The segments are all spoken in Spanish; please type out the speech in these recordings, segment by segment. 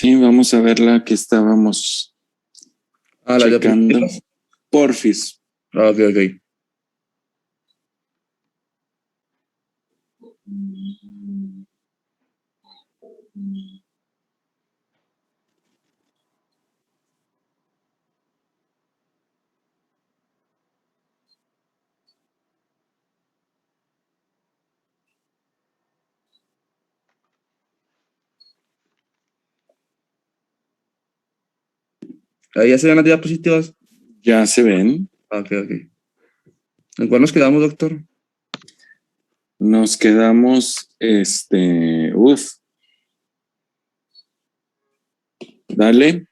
Sí, vamos a ver la que estábamos La checando. diapositiva. Porfis. Ok. Ahí ya se ven las diapositivas. Ya se ven. Ok. ¿En cuál nos quedamos, doctor? Nos quedamos, Dale.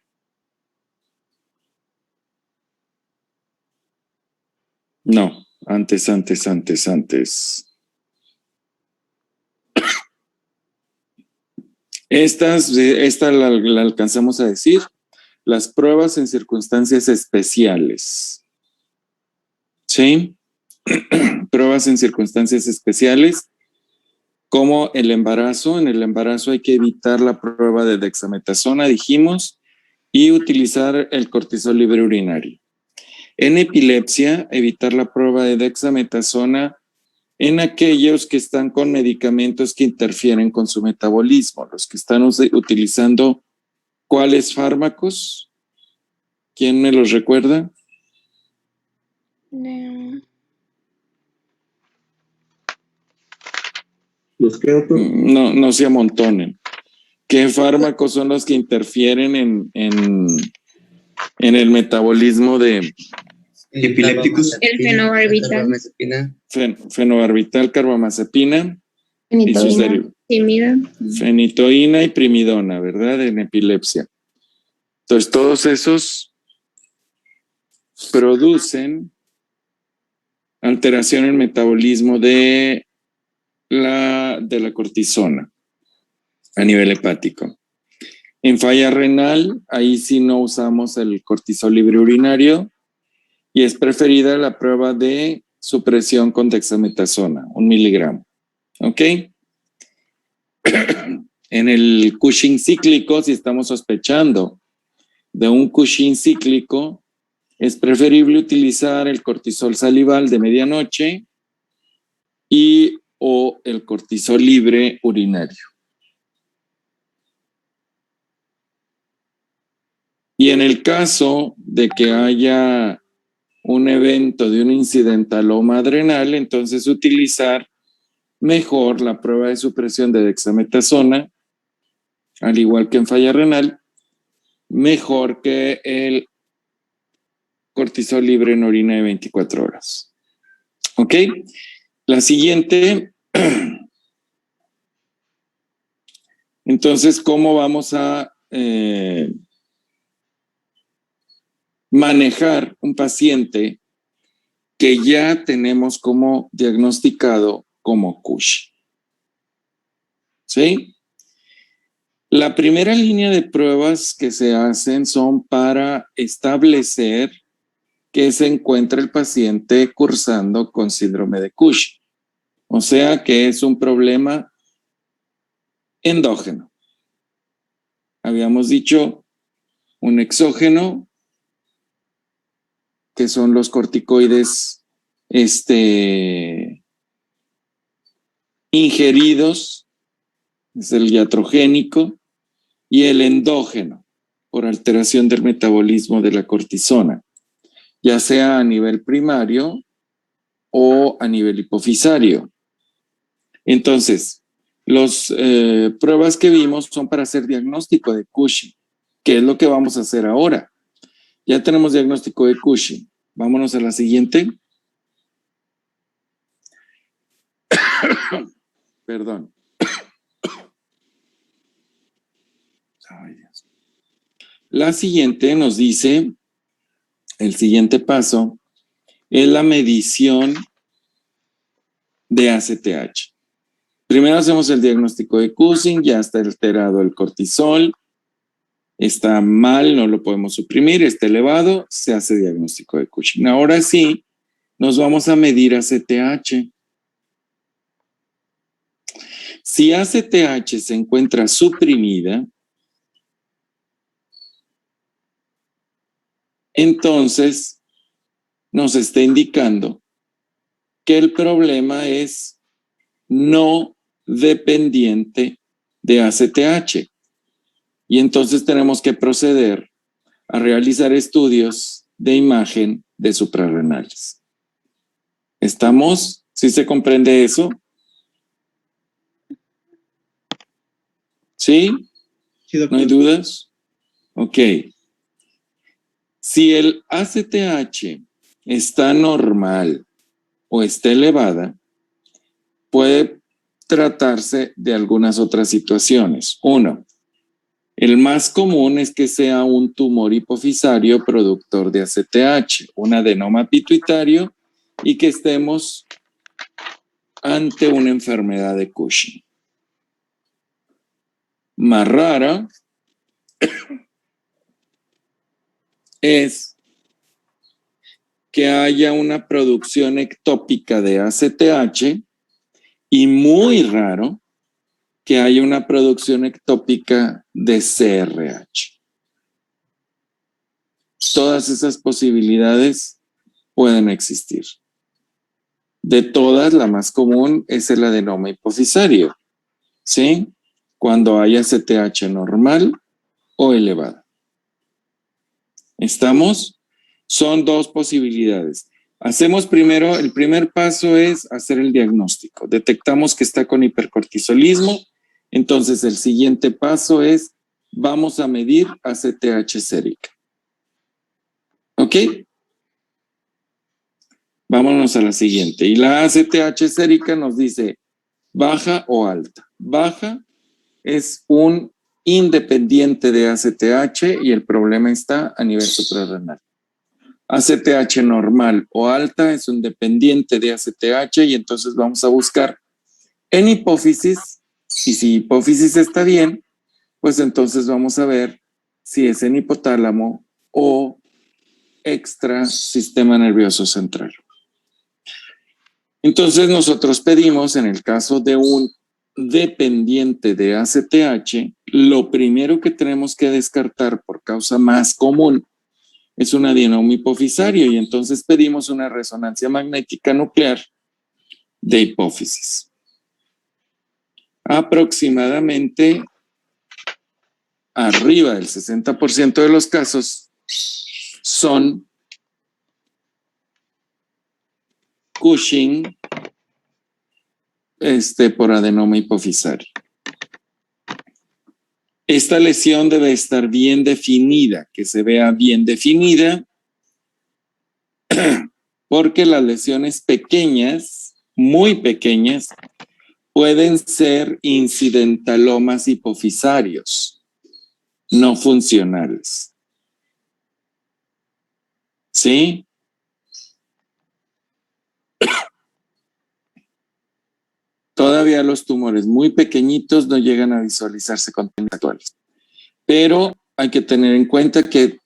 No, antes. Esta la alcanzamos a decir. Las pruebas en circunstancias especiales. ¿Sí? Pruebas en circunstancias especiales, como el embarazo. En el embarazo hay que evitar la prueba de dexametasona, dijimos, y utilizar el cortisol libre urinario. En epilepsia, evitar la prueba de dexametasona en aquellos que están con medicamentos que interfieren con su metabolismo, los que están utilizando ¿cuáles fármacos? ¿Quién me los recuerda? ¿Los qué, doctor? No se amontonen. ¿Qué fármacos son los que interfieren en el metabolismo de Epilépticos? El fenobarbital. fenobarbital, carbamazepina y sus derivados? Fenitoína y primidona, ¿verdad? En epilepsia. Entonces, todos esos producen alteración en el metabolismo de la cortisona a nivel hepático. En falla renal, ahí sí no usamos el cortisol libre urinario y es preferida la prueba de supresión con dexametasona, 1 miligramo. ¿Ok? En el Cushing cíclico, si estamos sospechando de un Cushing cíclico, es preferible utilizar el cortisol salival de medianoche o el cortisol libre urinario. Y en el caso de que haya un evento de un incidentaloma adrenal, entonces utilizar mejor la prueba de supresión de dexametasona, al igual que en falla renal, mejor que el cortisol libre en orina de 24 horas. ¿Ok? La siguiente. Entonces, ¿cómo vamos a manejar un paciente que ya tenemos como diagnosticado como Cushing? ¿Sí? La primera línea de pruebas que se hacen son para establecer que se encuentra el paciente cursando con síndrome de Cushing. O sea que es un problema endógeno. Habíamos dicho un exógeno, que son los corticoides ingeridos, es el iatrogénico, y el endógeno, por alteración del metabolismo de la cortisona, ya sea a nivel primario o a nivel hipofisario. Entonces, las pruebas que vimos son para hacer diagnóstico de Cushing, que es lo que vamos a hacer ahora. Ya tenemos diagnóstico de Cushing. Vámonos a la siguiente. Perdón. Ay, Dios. La siguiente nos dice, el siguiente paso es la medición de ACTH. Primero hacemos el diagnóstico de Cushing, ya está alterado el cortisol, está mal, no lo podemos suprimir, está elevado, se hace diagnóstico de Cushing. Ahora sí, nos vamos a medir ACTH. Si ACTH se encuentra suprimida, entonces nos está indicando que el problema es no dependiente de ACTH. Y entonces tenemos que proceder a realizar estudios de imagen de suprarrenales. ¿Estamos? ¿Sí se comprende eso? ¿Sí? Sí, doctor. ¿No hay dudas? Ok. Si el ACTH está normal o está elevada, puede tratarse de algunas otras situaciones. Uno, el más común es que sea un tumor hipofisario productor de ACTH, un adenoma pituitario, y que estemos ante una enfermedad de Cushing. Más rara es que haya una producción ectópica de ACTH y muy raro que haya una producción ectópica de CRH. Todas esas posibilidades pueden existir. De todas, la más común es el adenoma hipofisario, ¿sí? Cuando hay ACTH normal o elevada. ¿Estamos? Son dos posibilidades. Hacemos primero, el primer paso es hacer el diagnóstico. Detectamos que está con hipercortisolismo. Entonces, el siguiente paso es, vamos a medir ACTH sérica. ¿Ok? Vámonos a la siguiente. Y la ACTH sérica nos dice baja o alta. Baja es un independiente de ACTH y el problema está a nivel suprarrenal. ACTH normal o alta es un dependiente de ACTH y entonces vamos a buscar en hipófisis, y si hipófisis está bien, pues entonces vamos a ver si es en hipotálamo o extra sistema nervioso central. Entonces nosotros pedimos, en el caso de un dependiente de ACTH, lo primero que tenemos que descartar por causa más común es un adenoma hipofisario y entonces pedimos una resonancia magnética nuclear de hipófisis. Aproximadamente arriba del 60% de los casos son Cushing por adenoma hipofisario. Esta lesión debe estar bien definida, que se vea bien definida, porque las lesiones pequeñas, muy pequeñas, pueden ser incidentalomas hipofisarios, no funcionales. ¿Sí? Todavía los tumores muy pequeñitos no llegan a visualizarse con técnicas actuales. Pero hay que tener en cuenta que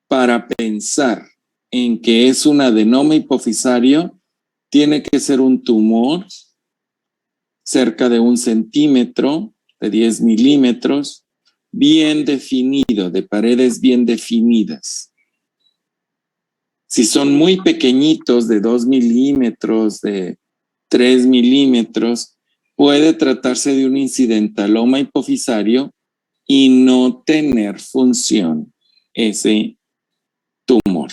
para pensar en que es un adenoma hipofisario, tiene que ser un tumor cerca de 1 centímetro, de 10 milímetros, bien definido, de paredes bien definidas. Si son muy pequeñitos, de 2 milímetros, de 3 milímetros, puede tratarse de un incidentaloma hipofisario y no tener función ese tumor.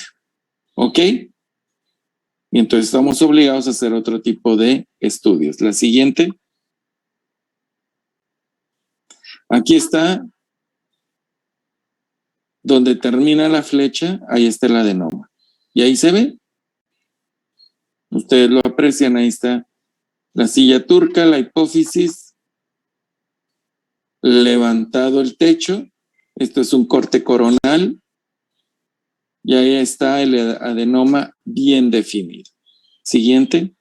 ¿Ok? Y entonces estamos obligados a hacer otro tipo de estudios. La siguiente. Aquí está donde termina la flecha, ahí está el adenoma. Y ahí se ve. Ustedes lo aprecian, ahí está la silla turca, la hipófisis, levantado el techo. Esto es un corte coronal. Y ahí está el adenoma bien definido. Siguiente.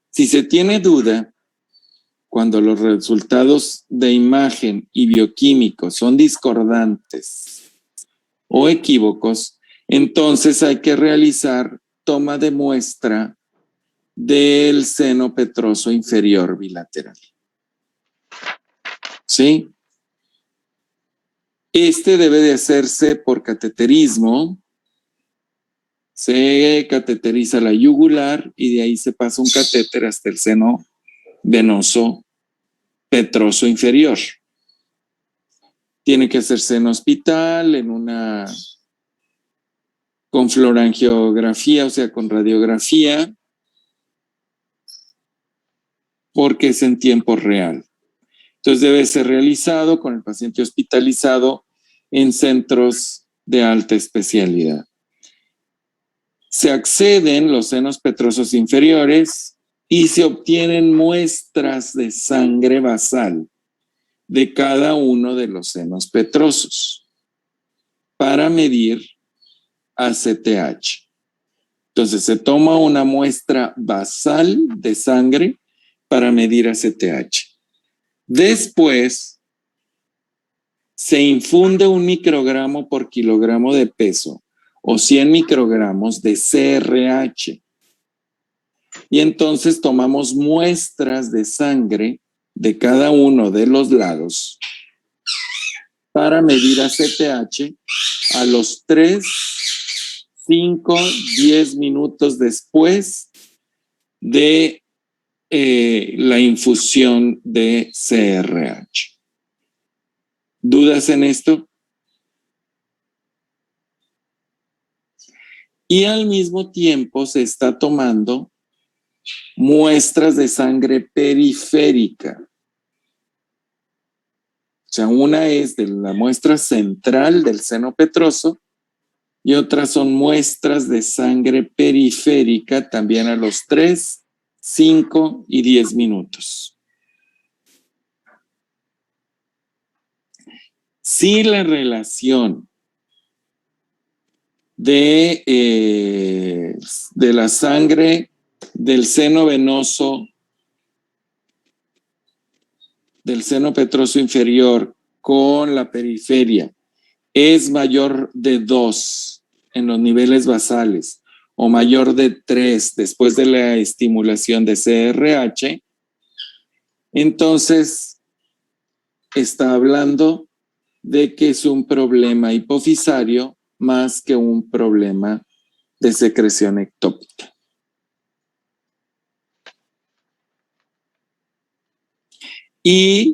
Si se tiene duda, cuando los resultados de imagen y bioquímicos son discordantes o equívocos, entonces hay que realizar toma de muestra del seno petroso inferior bilateral. ¿sí? Este debe de hacerse por cateterismo. Se cateteriza la yugular y de ahí se pasa un catéter hasta el seno venoso petroso inferior. Tiene que hacerse en hospital, con fluorangiografía, o sea, con radiografía, porque es en tiempo real. Entonces debe ser realizado con el paciente hospitalizado en centros de alta especialidad. Se acceden los senos petrosos inferiores y se obtienen muestras de sangre basal de cada uno de los senos petrosos para medir ACTH. Entonces se toma una muestra basal de sangre para medir ACTH. Después se infunde 1 microgramo por kilogramo de peso o 100 microgramos de CRH. Y entonces tomamos muestras de sangre de cada uno de los lados para medir ACTH a los 3, 5, 10 minutos después de la infusión de CRH. ¿Dudas en esto? Y al mismo tiempo se está tomando muestras de sangre periférica. O sea, una es de la muestra central del seno petroso y otras son muestras de sangre periférica también a los 3, 5 y 10 minutos. Si la relación de la sangre del seno venoso, del seno petroso inferior con la periferia es mayor de 2 en los niveles basales o mayor de 3 después de la estimulación de CRH, entonces está hablando de que es un problema hipofisario más que un problema de secreción ectópica. Y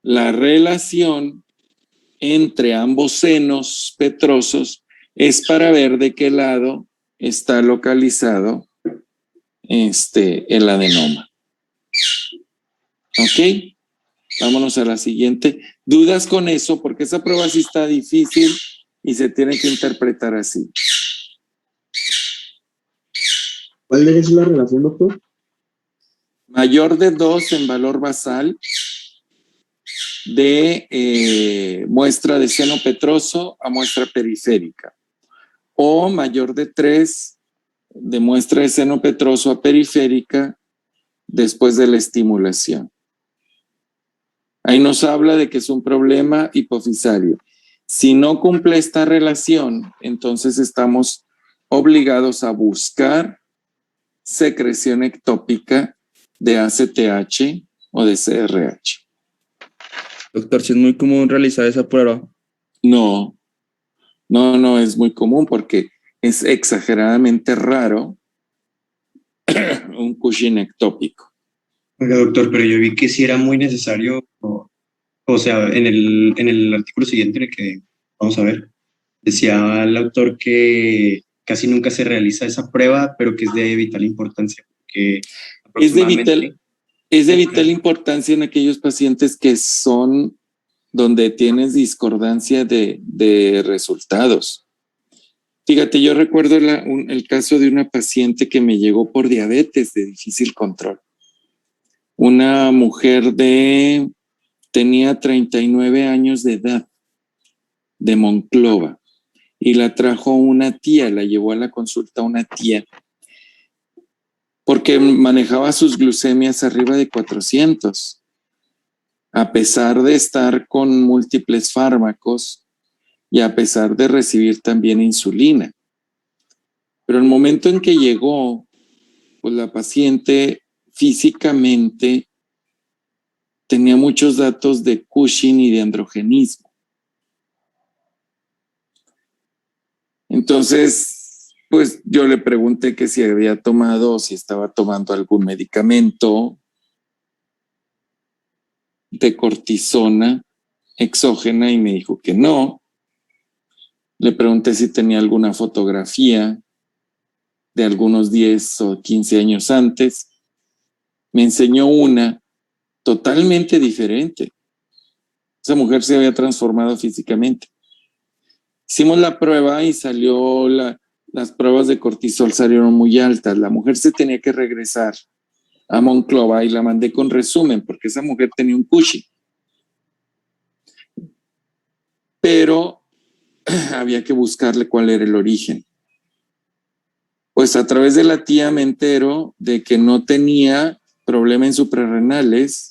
la relación entre ambos senos petrosos es para ver de qué lado está localizado el adenoma. ¿Ok? Vámonos a la siguiente. ¿Dudas con eso? Porque esa prueba sí está difícil y se tiene que interpretar así. ¿Cuál es la relación, doctor? Mayor de 2 en valor basal de muestra de seno petroso a muestra periférica. O mayor de 3 de muestra de seno petroso a periférica después de la estimulación. Ahí nos habla de que es un problema hipofisario. Si no cumple esta relación, entonces estamos obligados a buscar secreción ectópica de ACTH o de CRH. Doctor, si es muy común realizar esa prueba. No es muy común porque es exageradamente raro un Cushing ectópico. Oiga, doctor, pero yo vi que sí era muy necesario, o sea, en el artículo siguiente en el que vamos a ver, decía el autor que casi nunca se realiza esa prueba, pero que es de vital importancia. Porque es de vital importancia en aquellos pacientes que son donde tienes discordancia de resultados. Fíjate, yo recuerdo el caso de una paciente que me llegó por diabetes de difícil control. Una mujer tenía 39 años de edad, de Monclova, y la trajo una tía, la llevó a la consulta una tía, porque manejaba sus glucemias arriba de 400, a pesar de estar con múltiples fármacos y a pesar de recibir también insulina. Pero el momento en que llegó, pues la paciente físicamente tenía muchos datos de Cushing y de androgenismo. Entonces, pues yo le pregunté que si había tomado o si estaba tomando algún medicamento de cortisona exógena y me dijo que no. Le pregunté si tenía alguna fotografía de algunos 10 o 15 años antes. Me enseñó una totalmente diferente. Esa mujer se había transformado físicamente. Hicimos la prueba y las pruebas de cortisol salieron muy altas. La mujer se tenía que regresar a Monclova y la mandé con resumen porque esa mujer tenía un Cushing. Pero había que buscarle cuál era el origen. Pues a través de la tía me entero de que no tenía problema en suprarrenales,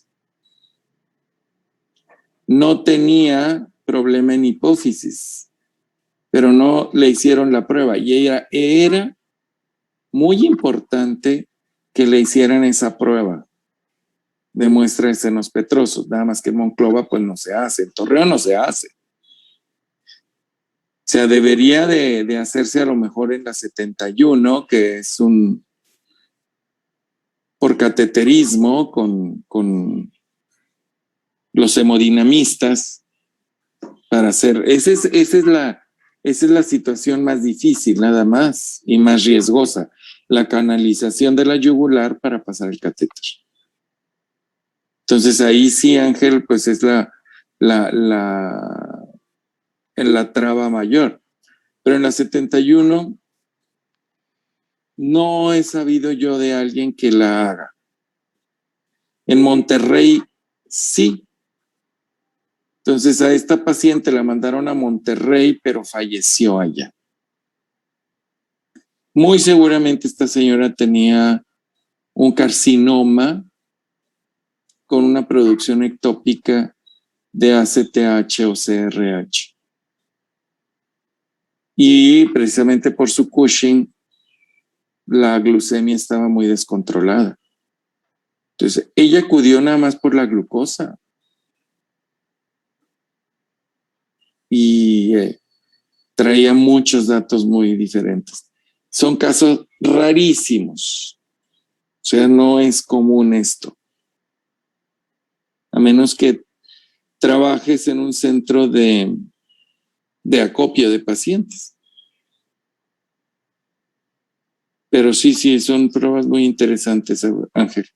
no tenía problema en hipófisis, pero no le hicieron la prueba. Y era muy importante que le hicieran esa prueba de muestra de senos petrosos, nada más que en Monclova pues no se hace, en Torreón no se hace. O sea, debería de hacerse a lo mejor en la 71, que es por cateterismo con los hemodinamistas para hacer. Esa es la situación más difícil, nada más, y más riesgosa, la canalización de la yugular para pasar el catéter. Entonces ahí sí, Ángel, pues es la traba mayor. Pero en la 71 no he sabido yo de alguien que la haga. En Monterrey sí. Entonces a esta paciente la mandaron a Monterrey, pero falleció allá. Muy seguramente esta señora tenía un carcinoma con una producción ectópica de ACTH o CRH. Y precisamente por su Cushing, la glucemia estaba muy descontrolada. Entonces, ella acudió nada más por la glucosa. Y traía muchos datos muy diferentes. Son casos rarísimos. O sea, no es común esto. A menos que trabajes en un centro de acopio de pacientes. Pero sí, son pruebas muy interesantes, Ángel.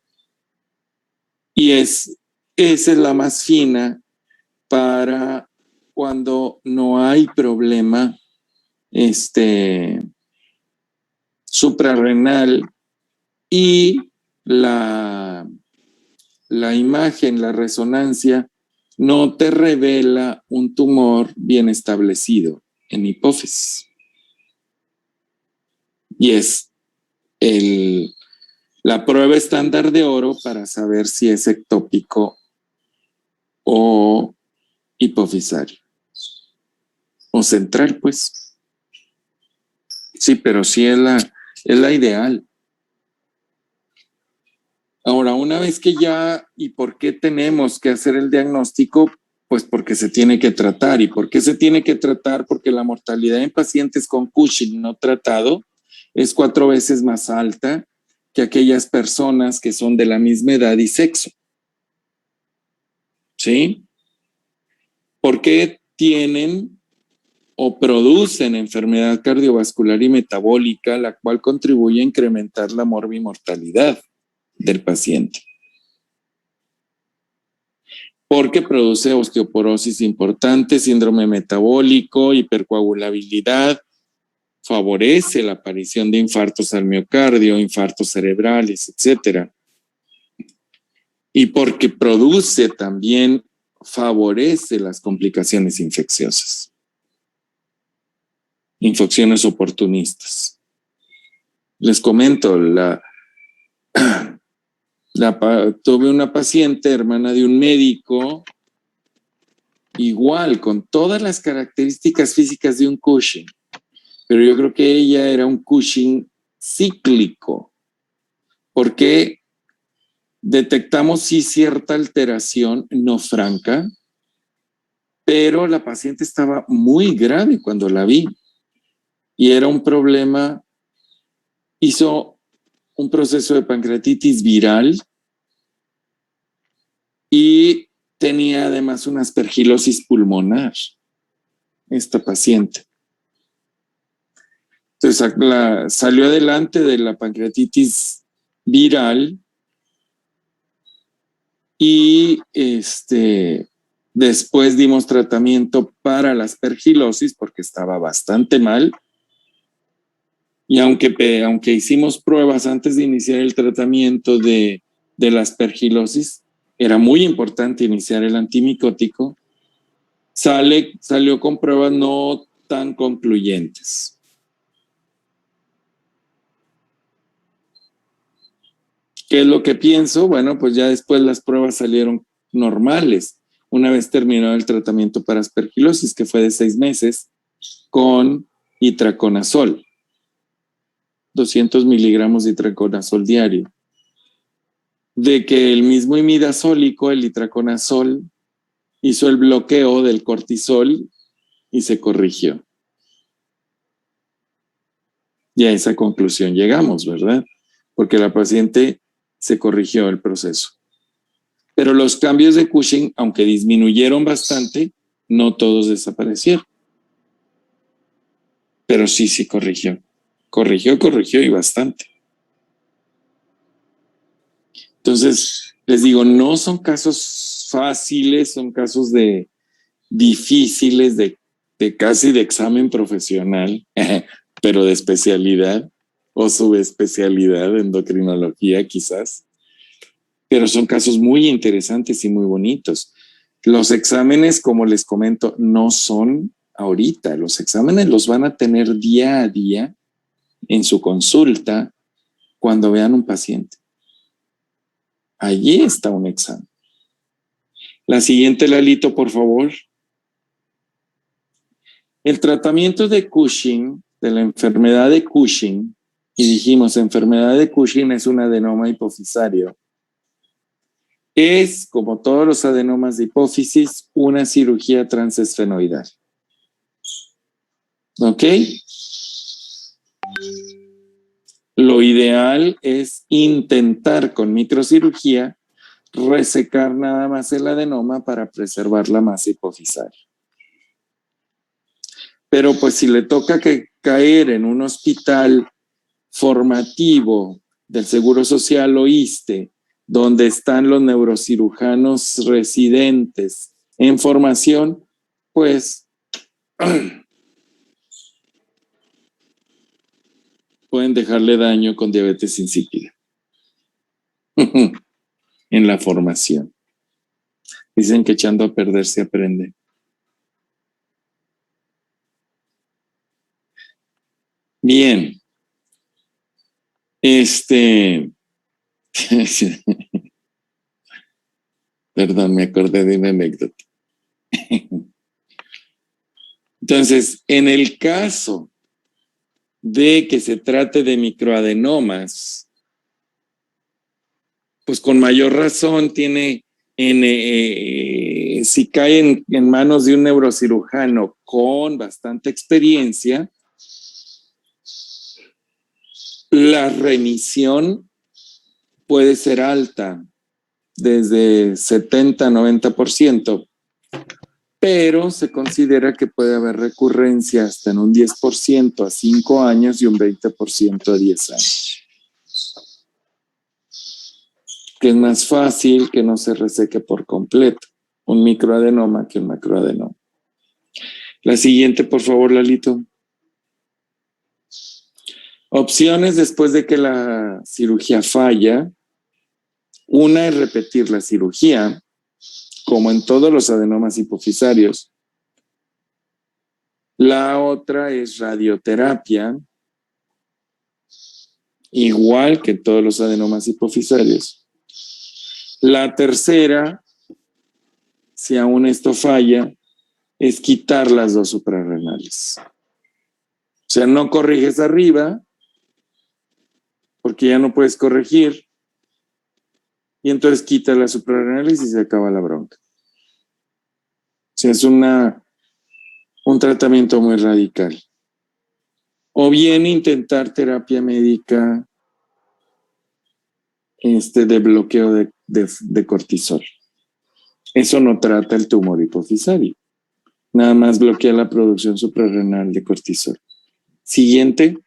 Y esa es la más fina para cuando no hay problema suprarrenal y la imagen, la resonancia, no te revela un tumor bien establecido en hipófisis. Y es la prueba estándar de oro para saber si es ectópico o hipofisario. O central, pues. Sí, pero sí es la ideal. Ahora, una vez que ya, ¿y por qué tenemos que hacer el diagnóstico? Pues porque se tiene que tratar. ¿Y por qué se tiene que tratar? Porque la mortalidad en pacientes con Cushing no tratado es 4 veces más alta que aquellas personas que son de la misma edad y sexo. ¿Sí? Porque tienen o producen enfermedad cardiovascular y metabólica, la cual contribuye a incrementar la morbimortalidad del paciente. Porque produce osteoporosis importante, síndrome metabólico, hipercoagulabilidad, favorece la aparición de infartos al miocardio, infartos cerebrales, etcétera. Y porque produce también, favorece las complicaciones infecciosas. Infecciones oportunistas. Les comento, tuve una paciente, hermana de un médico, igual, con todas las características físicas de un Cushing, pero yo creo que ella era un Cushing cíclico, porque detectamos sí cierta alteración, no franca, pero la paciente estaba muy grave cuando la vi y era un problema, hizo un proceso de pancreatitis viral y tenía además una aspergilosis pulmonar, esta paciente. Entonces salió adelante de la pancreatitis viral y después dimos tratamiento para la aspergilosis porque estaba bastante mal. Y aunque hicimos pruebas antes de iniciar el tratamiento de la aspergilosis, era muy importante iniciar el antimicótico, salió con pruebas no tan concluyentes. ¿Qué es lo que pienso? Bueno, pues ya después las pruebas salieron normales, una vez terminado el tratamiento para aspergilosis, que fue de 6 meses, con itraconazol, 200 miligramos de itraconazol diario. De que el mismo imidazólico, el itraconazol, hizo el bloqueo del cortisol y se corrigió. Y a esa conclusión llegamos, ¿verdad? Porque la paciente se corrigió el proceso. Pero los cambios de Cushing, aunque disminuyeron bastante, no todos desaparecieron. Pero sí corrigió. Corrigió y bastante. Entonces, les digo, no son casos fáciles, son casos difíciles, de casi de examen profesional, pero de especialidad o subespecialidad, endocrinología quizás. Pero son casos muy interesantes y muy bonitos. Los exámenes, como les comento, no son ahorita. Los exámenes los van a tener día a día en su consulta cuando vean un paciente. Allí está un examen. La siguiente, Lalito, por favor. El tratamiento de Cushing, de la enfermedad de Cushing, y dijimos, enfermedad de Cushing es un adenoma hipofisario. Es, como todos los adenomas de hipófisis, una cirugía transesfenoidal. ¿Ok? Lo ideal es intentar con microcirugía resecar nada más el adenoma para preservar la masa hipofisaria. Pero pues si le toca caer en un hospital formativo del Seguro Social o ISSSTE, donde están los neurocirujanos residentes en formación, pues pueden dejarle daño con diabetes insípida en la formación. Dicen que echando a perder se aprende. Bien. Perdón, me acordé de una anécdota. Entonces, en el caso de que se trate de microadenomas, pues con mayor razón tiene, si cae en manos de un neurocirujano con bastante experiencia, la remisión puede ser alta, desde 70-90%, pero se considera que puede haber recurrencia hasta en un 10% a 5 años y un 20% a 10 años. Que es más fácil que no se reseque por completo un microadenoma que un macroadenoma. La siguiente, por favor, Lalito. Opciones después de que la cirugía falla. Una es repetir la cirugía, como en todos los adenomas hipofisarios. La otra es radioterapia, igual que todos los adenomas hipofisarios. La tercera, si aún esto falla, es quitar las dos suprarrenales. O sea, no corriges arriba, porque ya no puedes corregir, y entonces quita las suprarrenales y se acaba la bronca. O sea, es un tratamiento muy radical. O bien intentar terapia médica de bloqueo de cortisol. Eso no trata el tumor hipofisario. Nada más bloquea la producción suprarrenal de cortisol. Siguiente.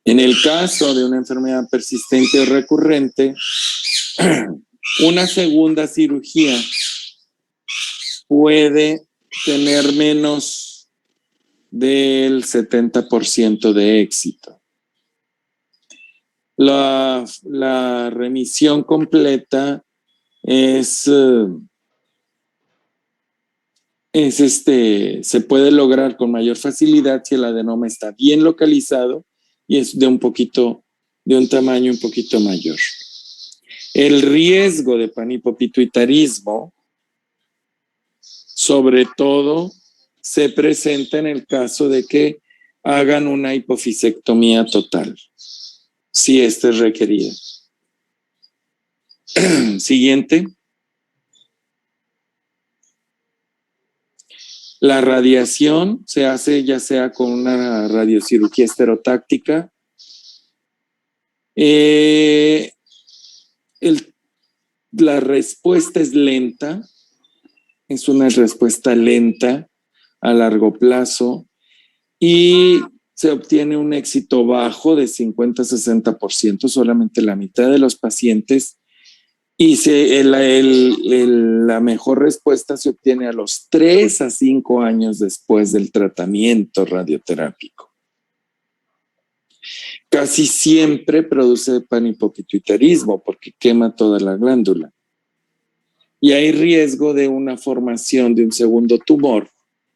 En el caso de una enfermedad persistente o recurrente, una segunda cirugía puede tener menos del 70% de éxito. La remisión completa se puede lograr con mayor facilidad si el adenoma está bien localizado y es de un tamaño un poquito mayor. El riesgo de panhipopituitarismo, sobre todo, se presenta en el caso de que hagan una hipofisectomía total, si esta es requerida. Siguiente. La radiación se hace ya sea con una radiocirugía esterotáctica. La respuesta es lenta, es una respuesta lenta a largo plazo y se obtiene un éxito bajo de 50-60%, solamente la mitad de los pacientes, y la mejor respuesta se obtiene a los 3 a 5 años después del tratamiento radioterápico. Casi siempre produce panhipopituitarismo porque quema toda la glándula. Y hay riesgo de una formación de un segundo tumor,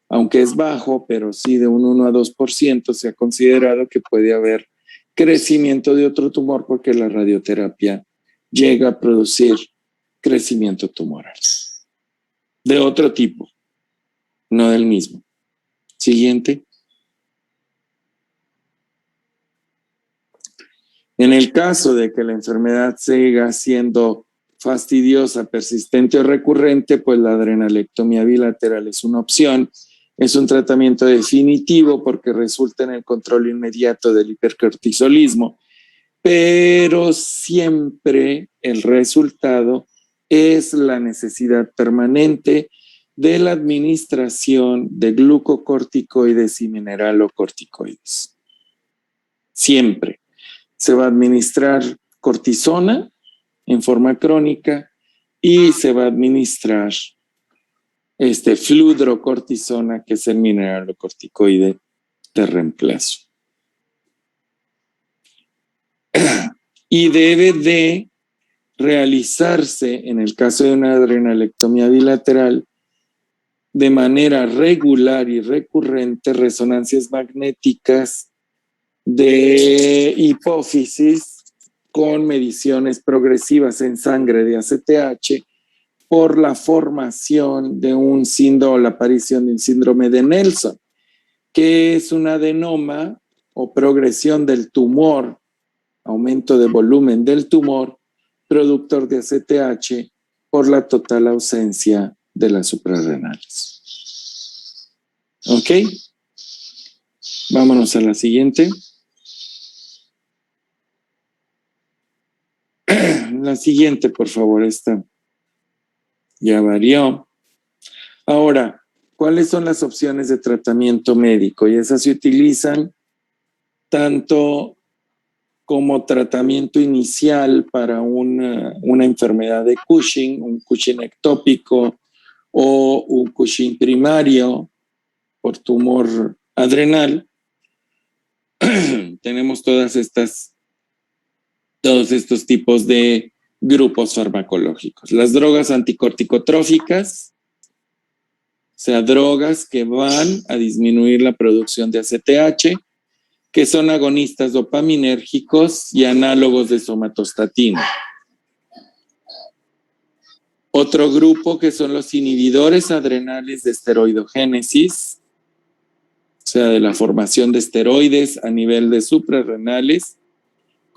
aunque es bajo, pero sí de un 1 a 2% se ha considerado que puede haber crecimiento de otro tumor porque la radioterapia llega a producir crecimiento tumoral. De otro tipo, no del mismo. Siguiente. En el caso de que la enfermedad siga siendo fastidiosa, persistente o recurrente, pues la adrenalectomía bilateral es una opción. Es un tratamiento definitivo porque resulta en el control inmediato del hipercortisolismo, pero siempre el resultado es la necesidad permanente de la administración de glucocorticoides y mineralocorticoides. Siempre se va a administrar cortisona en forma crónica y se va a administrar fludrocortisona, que es el mineralocorticoide de reemplazo. Y debe de realizarse, en el caso de una adrenalectomía bilateral, de manera regular y recurrente, resonancias magnéticas de hipófisis con mediciones progresivas en sangre de ACTH por la formación de un síndrome, la aparición de un síndrome de Nelson, que es un adenoma o progresión del tumor, aumento de volumen del tumor, productor de ACTH por la total ausencia de las suprarrenales. ¿Ok? Vámonos a la siguiente. La siguiente, por favor, esta ya varió. Ahora, ¿cuáles son las opciones de tratamiento médico? Y esas se utilizan tanto como tratamiento inicial para una enfermedad de Cushing, un Cushing ectópico o un Cushing primario por tumor adrenal. Tenemos todos estos tipos de grupos farmacológicos. Las drogas anticorticotróficas, o sea, drogas que van a disminuir la producción de ACTH, que son agonistas dopaminérgicos y análogos de somatostatina. Otro grupo que son los inhibidores adrenales de esteroidogénesis, o sea, de la formación de esteroides a nivel de suprarrenales,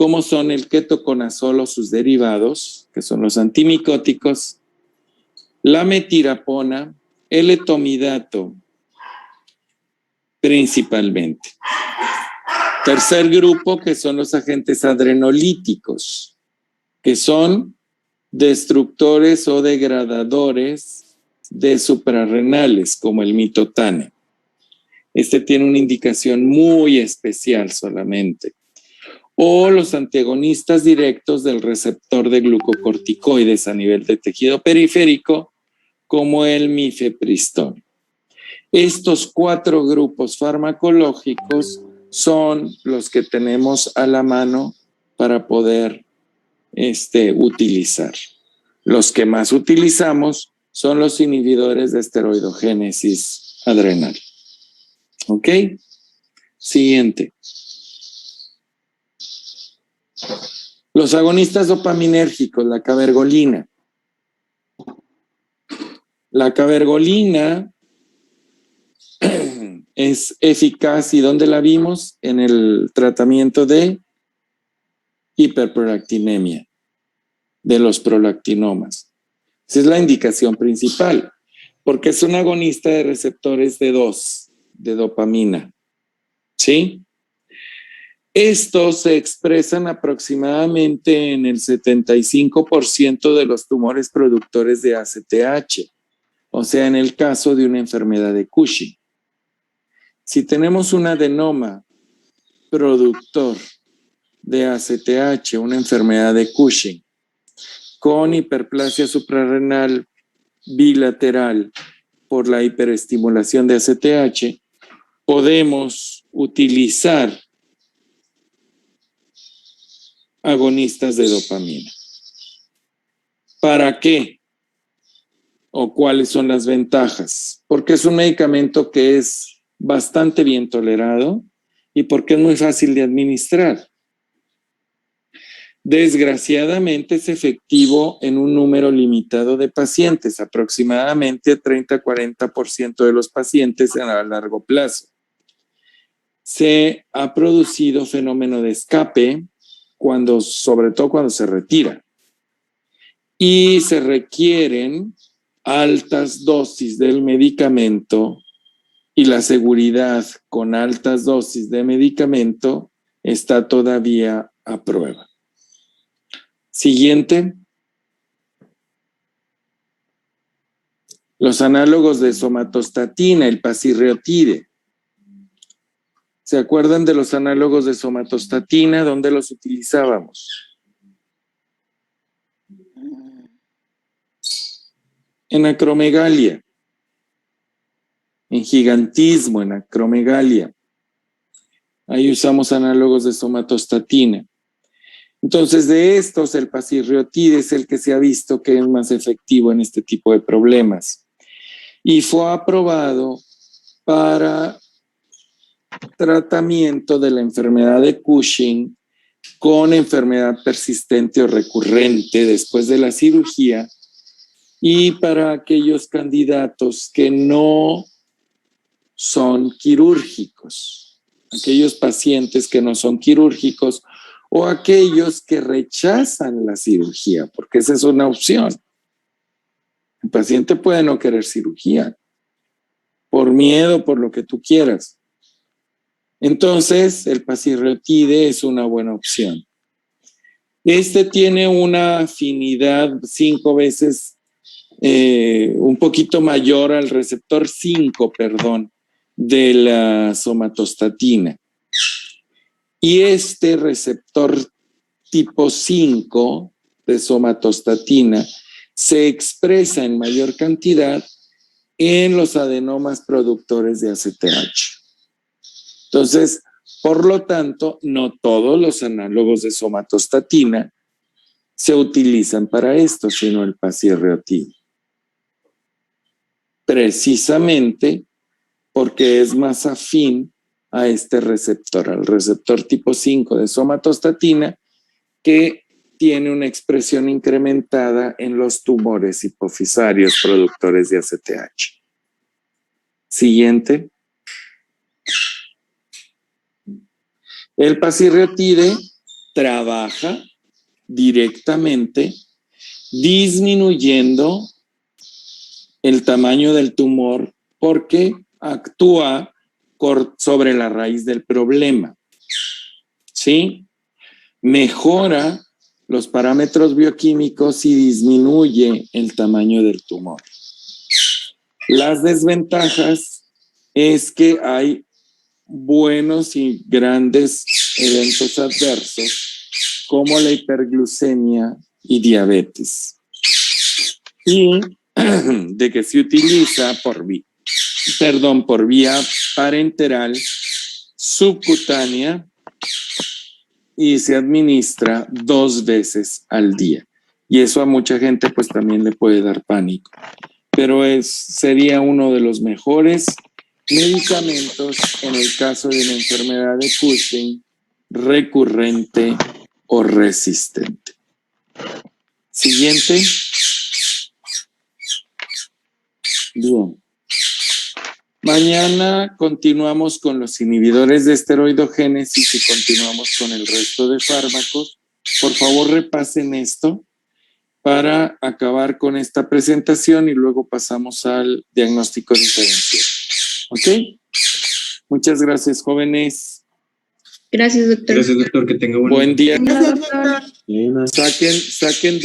como son el ketoconazol o sus derivados, que son los antimicóticos, la metirapona, el etomidato, principalmente. Tercer grupo, que son los agentes adrenolíticos, que son destructores o degradadores de suprarrenales, como el mitotane. Este tiene una indicación muy especial solamente. O los antagonistas directos del receptor de glucocorticoides a nivel de tejido periférico, como el mifepristón. Estos 4 grupos farmacológicos son los que tenemos a la mano para poder utilizar. Los que más utilizamos son los inhibidores de esteroidogénesis adrenal. ¿Ok? Siguiente. Los agonistas dopaminérgicos, la cabergolina. La cabergolina es eficaz, ¿y dónde la vimos? En el tratamiento de hiperprolactinemia, de los prolactinomas. Esa es la indicación principal, porque es un agonista de receptores de dopamina. ¿Sí? Estos se expresan aproximadamente en el 75% de los tumores productores de ACTH, o sea, en el caso de una enfermedad de Cushing. Si tenemos un adenoma productor de ACTH, una enfermedad de Cushing, con hiperplasia suprarrenal bilateral por la hiperestimulación de ACTH, podemos utilizar agonistas de dopamina. ¿Para qué? ¿O cuáles son las ventajas? Porque es un medicamento que es bastante bien tolerado y porque es muy fácil de administrar. Desgraciadamente es efectivo en un número limitado de pacientes, aproximadamente 30-40% de los pacientes a largo plazo. Se ha producido fenómeno de escape, sobre todo cuando se retira. Y se requieren altas dosis del medicamento y la seguridad con altas dosis de medicamento está todavía a prueba. Siguiente. Los análogos de somatostatina, el pasirreotide. ¿Se acuerdan de los análogos de somatostatina? ¿Dónde los utilizábamos? En acromegalia, en gigantismo, en acromegalia. Ahí usamos análogos de somatostatina. Entonces, de estos, el pasirreotide es el que se ha visto que es más efectivo en este tipo de problemas. Y fue aprobado para tratamiento de la enfermedad de Cushing con enfermedad persistente o recurrente después de la cirugía y para aquellos candidatos que no son quirúrgicos, aquellos pacientes que no son quirúrgicos o aquellos que rechazan la cirugía, porque esa es una opción. El paciente puede no querer cirugía, por miedo, por lo que tú quieras. Entonces, el pasirreotide es una buena opción. Este tiene una afinidad 5 veces, un poquito mayor al receptor 5, de la somatostatina. Y este receptor tipo 5 de somatostatina se expresa en mayor cantidad en los adenomas productores de ACTH. Entonces, por lo tanto, no todos los análogos de somatostatina se utilizan para esto, sino el pasirreotide. Precisamente porque es más afín a este receptor, al receptor tipo 5 de somatostatina, que tiene una expresión incrementada en los tumores hipofisarios productores de ACTH. Siguiente. El pasirreotide trabaja directamente disminuyendo el tamaño del tumor porque actúa sobre la raíz del problema. ¿Sí? Mejora los parámetros bioquímicos y disminuye el tamaño del tumor. Las desventajas es que hay buenos y grandes eventos adversos como la hiperglucemia y diabetes. Y de que se utiliza por vía parenteral subcutánea y se administra 2 veces al día. Y eso a mucha gente pues también le puede dar pánico. Pero sería uno de los mejores medicamentos en el caso de una enfermedad de Cushing recurrente o resistente. Siguiente. Bien. Mañana continuamos con los inhibidores de esteroidogénesis y continuamos con el resto de fármacos. Por favor, repasen esto para acabar con esta presentación y luego pasamos al diagnóstico diferencial. ¿Ok? Muchas gracias, jóvenes. Gracias, doctor. Gracias, doctor. Que tenga Buen día. Gracias, doctor. Saquen